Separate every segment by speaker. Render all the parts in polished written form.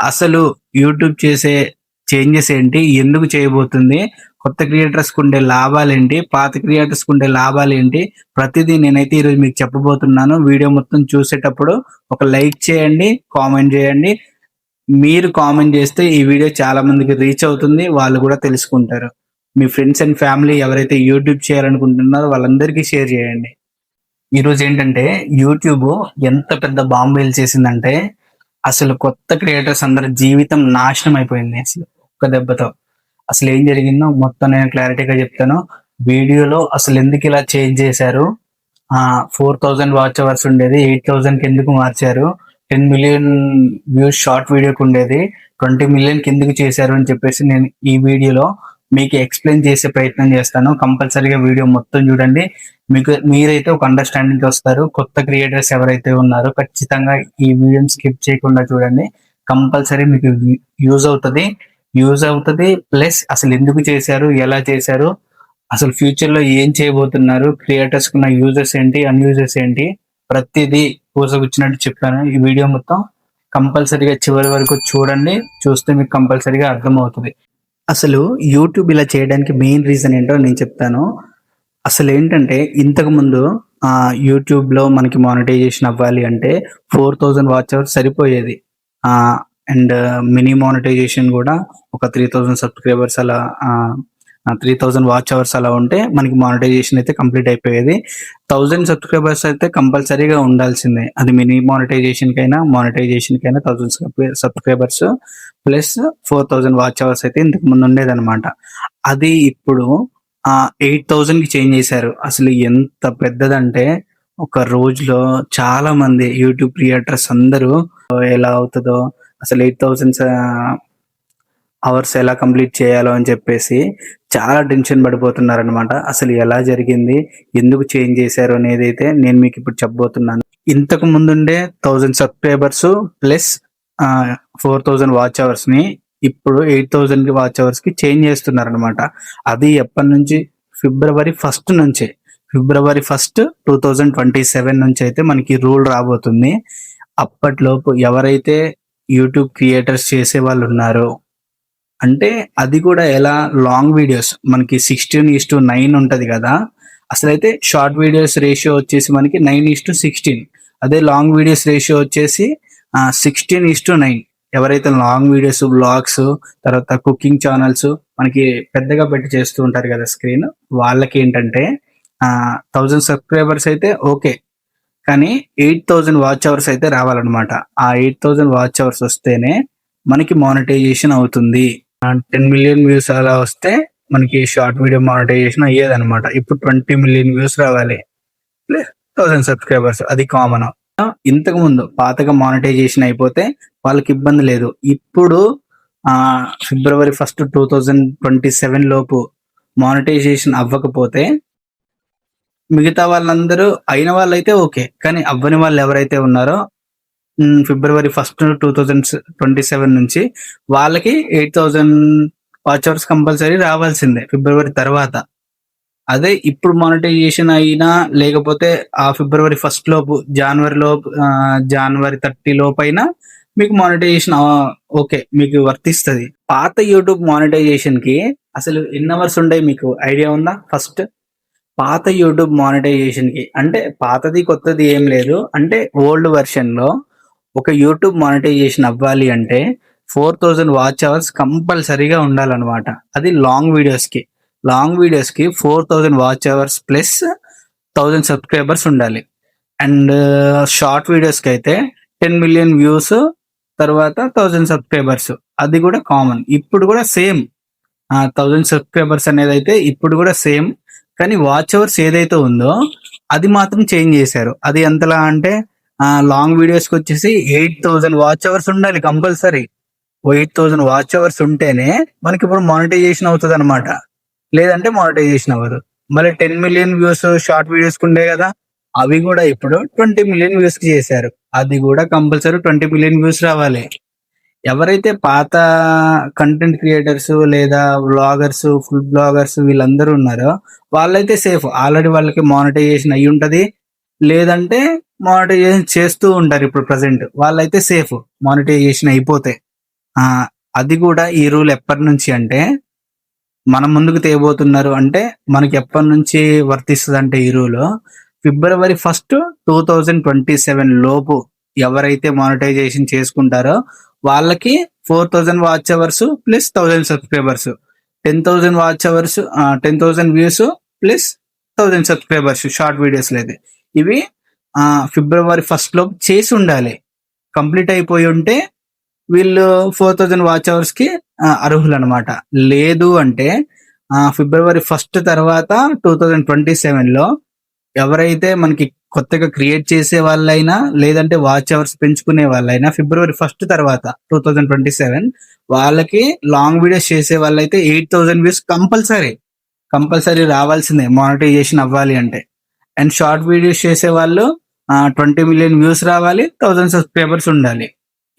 Speaker 1: అసలు యూట్యూబ్ చేసే చేంజెస్ ఏంటి? ఎందుకు చేయబోతుంది? కొత్త క్రియేటర్స్‌కి ఉండే లాభాలేంటి? పాత క్రియేటర్స్‌కి ఉండే లాభాలేంటి? ప్రతిదీ నేనైతే ఈరోజు మీకు చెప్పబోతున్నాను. వీడియో మొత్తం చూసేటప్పుడు ఒక లైక్ చేయండి, కామెంట్ చేయండి. మీరు కామెంట్ చేస్తే ఈ వీడియో చాలా మందికి రీచ్ అవుతుంది. వాళ్ళు కూడా తెలుసుకుంటారు. మీ ఫ్రెండ్స్ అండ్ ఫ్యామిలీ ఎవరైతే యూట్యూబ్ చేయాలనుకుంటున్నారో వాళ్ళందరికీ షేర్ చేయండి. ఈరోజు ఏంటంటే యూట్యూబ్ ఎంత పెద్ద బాంబు పేల్చేసిందంటే అసలు కొత్త క్రియేటర్స్ అందరి జీవితం నాశనం అయిపోయింది అసలు ఒక్క దెబ్బతో. అసలు ఏం జరిగిందో మొత్తం నేను క్లారిటీగా చెప్తాను. వీడియోలో అసలు ఎందుకు ఇలా చేంజ్ చేశారు, 4000 వాచ్ అవర్స్ ఉండేది 8000కి ఎందుకు మార్చారు, 10 మిలియన్ వ్యూస్ షార్ట్ వీడియోకి ఉండేది 20 మిలియన్కి ఎందుకు చేశారు అని చెప్పేసి నేను ఈ వీడియోలో మీకు ఎక్స్ప్లెయిన్ చేసే ప్రయత్నం చేస్తాను. కంపల్సరీగా వీడియో మొత్తం చూడండి. మీరైతే ఒక అండర్స్టాండింగ్ వస్తారు. కొత్త క్రియేటర్స్ ఎవరైతే ఉన్నారో ఖచ్చితంగా ఈ వీడియోని స్కిప్ చేయకుండా చూడండి. కంపల్సరీ మీకు యూజ్ అవుతుంది. ప్లస్ అసలు ఎందుకు చేశారు, ఎలా చేశారు, అసలు ఫ్యూచర్ లో ఏం చేయబోతున్నారు, క్రియేటర్స్ కున్న యూజర్స్ ఏంటి, అన్యూజర్స్ ఏంటి, ప్రతిదీ పూసగుచ్చినట్టు చెప్పాను. ఈ వీడియో మొత్తం కంపల్సరీగా చివరి వరకు చూడండి. చూస్తే మీకు కంపల్సరీగా అర్థమవుతుంది. అసలు యూట్యూబ్ ఇలా చేయడానికి మెయిన్ రీజన్ ఏంటో నేను చెప్తాను. అసలు ఏంటంటే ఇంతకు ముందు యూట్యూబ్ లో మనకి మానిటైజేషన్ అవ్వాలి అంటే 4000 వాచ్ అవర్స్ సరిపోయేది. అండ్ మినీ మానిటైజేషన్ కూడా ఒక 3000 సబ్స్క్రైబర్స్ అలా 3000 వాచ్ అవర్స్ అలా ఉంటే మనకి మానిటైజేషన్ అయితే కంప్లీట్ అయిపోయేది. 1000 సబ్స్క్రైబర్స్ అయితే కంపల్సరీగా ఉండాల్సిందే. అది మినీ మానిటైజేషన్ కైనా 1000 సబ్స్క్రైబర్స్ ప్లస్ 4000 వాచ్ అవర్స్ అయితే ఇంతకు ముందు ఉండేది అనమాట. అది ఇప్పుడు 8000 కి చేంజ్ చేశారు. అసలు ఎంత పెద్దదంటే ఒక రోజులో చాలా మంది యూట్యూబ్ క్రియేటర్స్ అందరూ ఎలా అవుతుందో, అసలు 8000 అవర్స్ ఎలా కంప్లీట్ చేయాలో అని చెప్పేసి చాలా టెన్షన్ పడిపోతున్నారు అనమాట. అసలు ఎలా జరిగింది, ఎందుకు చేంజ్ చేశారు అనేది అయితే నేను మీకు ఇప్పుడు చెప్పబోతున్నాను. ఇంతకు ముందుండే 1000 సబ్స్క్రైబర్స్ ప్లస్ 4000 వాచ్ అవర్స్ ని ఇప్పుడు 8000 వాచ్ అవర్స్ కి చేంజ్ చేస్తున్నారు అనమాట. అది ఎప్పటి నుంచి? ఫిబ్రవరి 1 నుంచే. ఫిబ్రవరి 1, 2027 నుంచి అయితే మనకి రూల్ రాబోతుంది. అప్పట్లోపు ఎవరైతే యూట్యూబ్ క్రియేటర్స్ చేసే వాళ్ళు ఉన్నారో, అంటే అది కూడా ఎలా, లాంగ్ వీడియోస్ మనకి 16:9 ఉంటది కదా. అసలైతే షార్ట్ వీడియోస్ రేషియో వచ్చేసి మనకి 9:16. అదే లాంగ్ వీడియోస్ రేషియో వచ్చేసి 16:9. ఎవరైతే లాంగ్ వీడియోస్, బ్లాగ్స్, తర్వాత కుకింగ్ ఛానల్స్ మనకి పెద్దగా పెట్టి చేస్తూ ఉంటారు కదా స్క్రీన్, వాళ్ళకి ఏంటంటే 1000 సబ్స్క్రైబర్స్ అయితే ఓకే, కానీ 8000 వాచ్ అవర్స్ అయితే రావాలన్నమాట. ఆ 8000 వాచ్ అవర్స్ వస్తేనే మనకి మానిటైజేషన్ అవుతుంది. 10 మిలియన్ వ్యూస్ అలా వస్తే మనకి షార్ట్ వీడియో మానిటైజేషన్ అయ్యేది అనమాట. ఇప్పుడు 20 మిలియన్ వ్యూస్ రావాలి, 1000 సబ్స్క్రైబర్స్, అది కామన్. ఇంతకు ముందు పాతగా మానిటైజేషన్ అయిపోతే వాళ్ళకి ఇబ్బంది లేదు. ఇప్పుడు ఫిబ్రవరి 1, 2027 లోపు మానిటైజేషన్ అవ్వకపోతే మిగతా వాళ్ళందరూ అయిన వాళ్ళైతే ఓకే, కానీ అవ్వని వాళ్ళు ఎవరైతే ఉన్నారో ఫిబ్రవరి 1, 2027 నుంచి వాళ్ళకి 8000 వాచ్ అవర్స్ కంపల్సరీ రావాల్సిందే ఫిబ్రవరి తర్వాత. అదే ఇప్పుడు మానిటైజేషన్ అయినా లేకపోతే ఆ ఫిబ్రవరి 1 లోపు, జనవరి 30 లోపు అయినా మీకు మానిటైజేషన్ ఓకే, మీకు వర్తిస్తుంది. పాత యూట్యూబ్ మానిటైజేషన్ కి అసలు ఎన్ని అవర్స్ ఉండేవి మీకు ఐడియా ఉందా? ఫస్ట్ పాత యూట్యూబ్ మానిటైజేషన్ కి, అంటే పాతది కొత్తది ఏం లేదు, అంటే ఓల్డ్ వర్షన్ లో ఒక యూట్యూబ్ మానిటైజేషన్ అవ్వాలి అంటే 4000 వాచ్ అవర్స్ కంపల్సరీగా ఉండాలన్నమాట. అది లాంగ్ వీడియోస్ కి 4000 వాచ్ అవర్స్ ప్లస్ 1000 సబ్స్క్రైబర్స్ ఉండాలి. అండ్ షార్ట్ వీడియోస్ కి అయితే 10 మిలియన్ వ్యూస్ తర్వాత 1000 సబ్స్క్రైబర్స్, అది కూడా కామన్. ఇప్పుడు కూడా సేమ్ 1000 సబ్స్క్రైబర్స్ అనేది అయితే ఇప్పుడు కూడా సేమ్, కానీ వాచ్ అవర్స్ ఏదైతే ఉందో అది మాత్రం చేంజ్ చేశారు. అది ఎంతలా అంటే లాంగ్ వీడియోస్ కి వచ్చేసి 8000 వాచ్ అవర్స్ ఉండాలి కంపల్సరీ. 8000 వాచ్ అవర్స్ ఉంటేనే మనకి ఇప్పుడు మానిటైజేషన్ అవుతుంది అనమాట, లేదంటే మానిటైజేషన్ అవ్వదు. మళ్ళీ 10 మిలియన్ వ్యూస్ షార్ట్ వీడియోస్ కి ఉండే కదా, అవి కూడా ఇప్పుడు 20 మిలియన్ వ్యూస్ కి చేశారు. అది కూడా కంపల్సరీ 20 మిలియన్ వ్యూస్ రావాలి. ఎవరైతే పాత కంటెంట్ క్రియేటర్స్ లేదా వ్లాగర్స్, ఫుడ్ బ్లాగర్స్ వీళ్ళందరూ ఉన్నారో వాళ్ళైతే సేఫ్. ఆల్రెడీ వాళ్ళకి మానిటైజేషన్ అయ్యి ఉంటది, లేదంటే మానిటైజేషన్ చేస్తూ ఉంటారు ఇప్పుడు ప్రెసెంట్. వాళ్ళైతే సేఫ్ మానిటైజేషన్ అయిపోతే. అది కూడా ఈ రూల్ ఎప్పటి నుంచి అంటే మన ముందుకు తేబోతున్నారు అంటే మనకి ఎప్పటి నుంచి వర్తిస్తుంది అంటే ఈ రూల్ February 1, 2027 లోపు ఎవరైతే మానిటైజేషన్ చేసుకుంటారో వాళ్ళకి 4000 watch hours plus 1000 subscribers, 10,000 watch hours, 10,000 views plus 1000 subscribers short videos అయితే ఇవి February 1 లోపు చేసి ఉండాలి. కంప్లీట్ అయిపోయి ఉంటే వీళ్ళు 4000 వాచ్ అవర్స్ కి అర్హులు అనమాట. లేదు అంటే February 1 తర్వాత 2027 లో ఎవరైతే మనకి కొత్తగా క్రియేట్ చేసే వాళ్ళైనా లేదంటే వాచ్ అవర్స్ పెంచుకునే వాళ్ళైనా February 1 తర్వాత 2027 వాళ్ళకి లాంగ్ వీడియోస్ చేసే వాళ్ళైతే 8,000 వ్యూస్ కంపల్సరీ రావాల్సిందే మానిటైజేషన్ అవ్వాలి అంటే. అండ్ షార్ట్ వీడియోస్ చేసే వాళ్ళు 20 మిలియన్ వ్యూస్ రావాలి, 1000 సబ్స్క్రైబర్స్ ఉండాలి.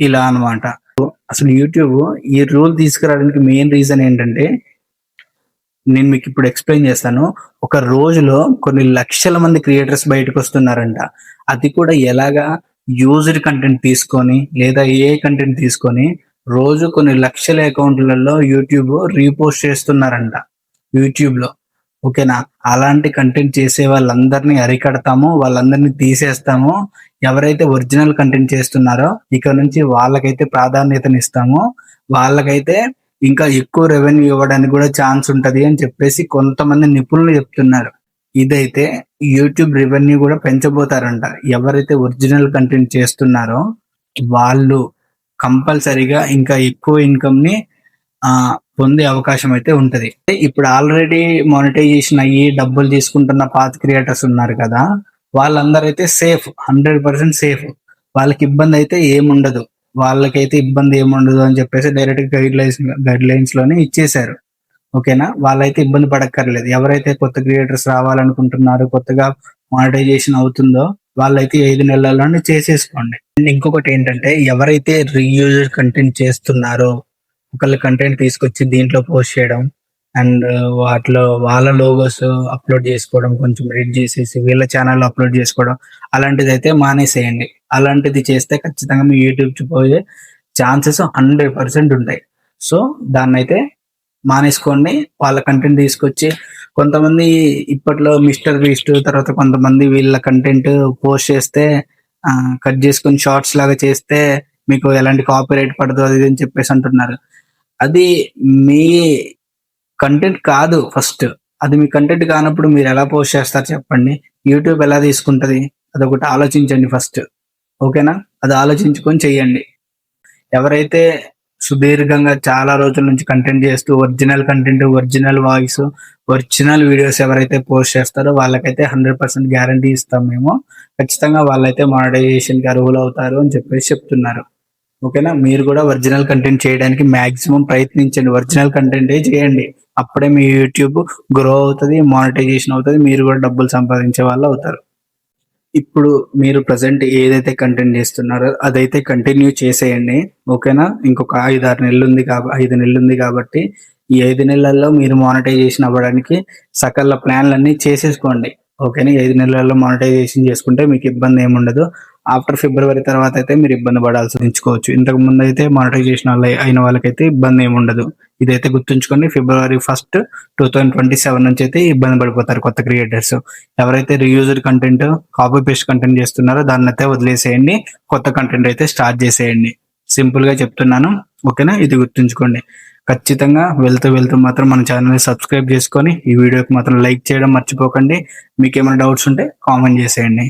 Speaker 1: ఇలా అన్నమాట. అసలు యూట్యూబ్ ఈ రూల్ తీసుకురావడానికి మెయిన్ రీజన్ ఏంటంటే నేను మీకు ఇప్పుడు ఎక్స్ప్లెయిన్ చేస్తాను. ఒక రోజులో కొన్ని లక్షల మంది క్రియేటర్స్ బయటకు వస్తున్నారంట. అది కూడా ఎలాగా యూజ్డ్ కంటెంట్ తీసుకొని లేదా ఏ కంటెంట్ తీసుకొని రోజు కొన్ని లక్షల అకౌంట్లలో యూట్యూబ్ రీపోస్ట్ చేస్తున్నారంట యూట్యూబ్ లో. ఓకేనా? అలాంటి కంటెంట్ చేసే వాళ్ళందరినీ అరికడతాము, వాళ్ళందరినీ తీసేస్తాము. ఎవరైతే ఒరిజినల్ కంటెంట్ చేస్తున్నారో ఇక నుంచి వాళ్ళకైతే ప్రాధాన్యతనిస్తాము, వాళ్ళకైతే ఇంకా ఎక్కువ రెవెన్యూ ఇవ్వడానికి కూడా ఛాన్స్ ఉంటది అని చెప్పేసి కొంతమంది నిపుణులు చెప్తున్నారు. ఇదైతే యూట్యూబ్ రెవెన్యూ కూడా పెంచబోతారంట. ఎవరైతే ఒరిజినల్ కంటెంట్ చేస్తున్నారో వాళ్ళు కంపల్సరీగా ఇంకా ఎక్కువ ఇన్కమ్ ని పొందే అవకాశం అయితే ఉంటది. ఇప్పుడు ఆల్రెడీ మానిటైజేషన్ అయ్యి డబ్బులు తీసుకుంటున్న పాత క్రియేటర్స్ ఉన్నారు కదా, వాళ్ళందరైతే సేఫ్, 100% సేఫ్. వాళ్ళకి ఇబ్బంది అయితే ఏముండదు, వాళ్ళకైతే ఇబ్బంది ఏముండదు అని చెప్పేసి డైరెక్ట్ గైడ్ లైన్స్ లోనే ఇచ్చేశారు. ఓకేనా? వాళ్ళైతే ఇబ్బంది పడక్కర్లేదు. ఎవరైతే కొత్త క్రియేటర్స్ రావాలనుకుంటున్నారో, కొత్తగా మానిటైజేషన్ అవుతుందో వాళ్ళైతే 5 నెలల్లోనే చేసేసుకోండి. అండ్ ఇంకొకటి ఏంటంటే ఎవరైతే రీయూజ్డ్ కంటెంట్ చేస్తున్నారో ఒకళ్ళ కంటెంట్ తీసుకొచ్చి దీంట్లో పోస్ట్ చేయడం అండ్ వాటిలో వాళ్ళ లోగోస్ అప్లోడ్ చేసుకోవడం, కొంచెం ఎడిట్ చేసేసి వీళ్ళ ఛానల్లో అప్లోడ్ చేసుకోవడం, అలాంటిది అయితే మానేసేయండి. అలాంటిది చేస్తే ఖచ్చితంగా మీ యూట్యూబ్ పోయే ఛాన్సెస్ 100% ఉంటాయి. సో దాన్ని అయితే మానేసుకోండి. వాళ్ళ కంటెంట్ తీసుకొచ్చి కొంతమంది ఇప్పట్లో మిస్టర్ బీస్ట్ తర్వాత కొంతమంది వీళ్ళ కంటెంట్ పోస్ట్ చేస్తే కట్ చేసుకొని షార్ట్స్ లాగా చేస్తే మీకు ఎలాంటి కాపీరైట్ పడదు అది అని చెప్పేసి అంటున్నారు. అది మీ కంటెంట్ కాదు. ఫస్ట్ అది మీ కంటెంట్ కానప్పుడు మీరు ఎలా పోస్ట్ చేస్తారు చెప్పండి? యూట్యూబ్ ఎలా తీసుకుంటది? అదొకటి ఆలోచించండి ఫస్ట్. ఓకేనా? అది ఆలోచించుకొని చెయ్యండి. ఎవరైతే సుదీర్ఘంగా చాలా రోజుల నుంచి కంటెంట్ చేస్తూ original content, original voice, original videos ఎవరైతే పోస్ట్ చేస్తారో వాళ్ళకైతే 100% గ్యారంటీ ఇస్తాం మేము. ఖచ్చితంగా వాళ్ళైతే మానిటైజేషన్ కి అర్హులు అవుతారు అని చెప్పేసి చెప్తున్నారు. ఓకేనా? మీరు కూడా ఒరిజినల్ కంటెంట్ చేయడానికి మాక్సిమం ప్రయత్నించండి. ఒరిజినల్ కంటెంటే చేయండి. అప్పుడే మీ యూట్యూబ్ గ్రో అవుతుంది, మానిటైజేషన్ అవుతుంది, మీరు కూడా డబ్బులు సంపాదించే వాళ్ళు అవుతారు. ఇప్పుడు మీరు ప్రజెంట్ ఏదైతే కంటెంట్ చేస్తున్నారో అదైతే కంటిన్యూ చేసేయండి. ఓకేనా? ఇంకొక 5 నెలలు ఉంది కాబట్టి ఈ 5 నెలల్లో మీరు మానిటైజేషన్ అవ్వడానికి సకల ప్లాన్లన్నీ చేసేసుకోండి. ఓకేనా? 5 నెలల్లో మానిటైజేషన్ చేసుకుంటే మీకు ఇబ్బంది ఏముండదు. ఆఫ్టర్ February తర్వాత అయితే మీరు ఇబ్బంది పడాల్సి ఉంచుకోవచ్చు. ఇంతకు ముందు అయితే మానిటైజేషన్ అయిన వాళ్ళకైతే ఇబ్బంది ఏముండదు. ఇదైతే గుర్తుంచుకోండి. February 1, 2027 నుంచి అయితే ఇబ్బంది పడిపోతారు కొత్త క్రియేటర్స్. ఎవరైతే reused content, copy paste content చేస్తున్నారో దాన్ని అయితే వదిలేసేయండి. కొత్త కంటెంట్ అయితే స్టార్ట్ చేసేయండి. సింపుల్ గా చెప్తున్నాను. ఓకేనా? ఇది గుర్తుంచుకోండి. ఖచ్చితంగా వెళ్తూ మాత్రం మన ఛానల్ సబ్స్క్రైబ్ చేసుకొని ఈ వీడియోకి మాత్రం లైక్ చేయడం మర్చిపోకండి. మీకు ఏమైనా డౌట్స్ ఉంటే కామెంట్ చేసేయండి.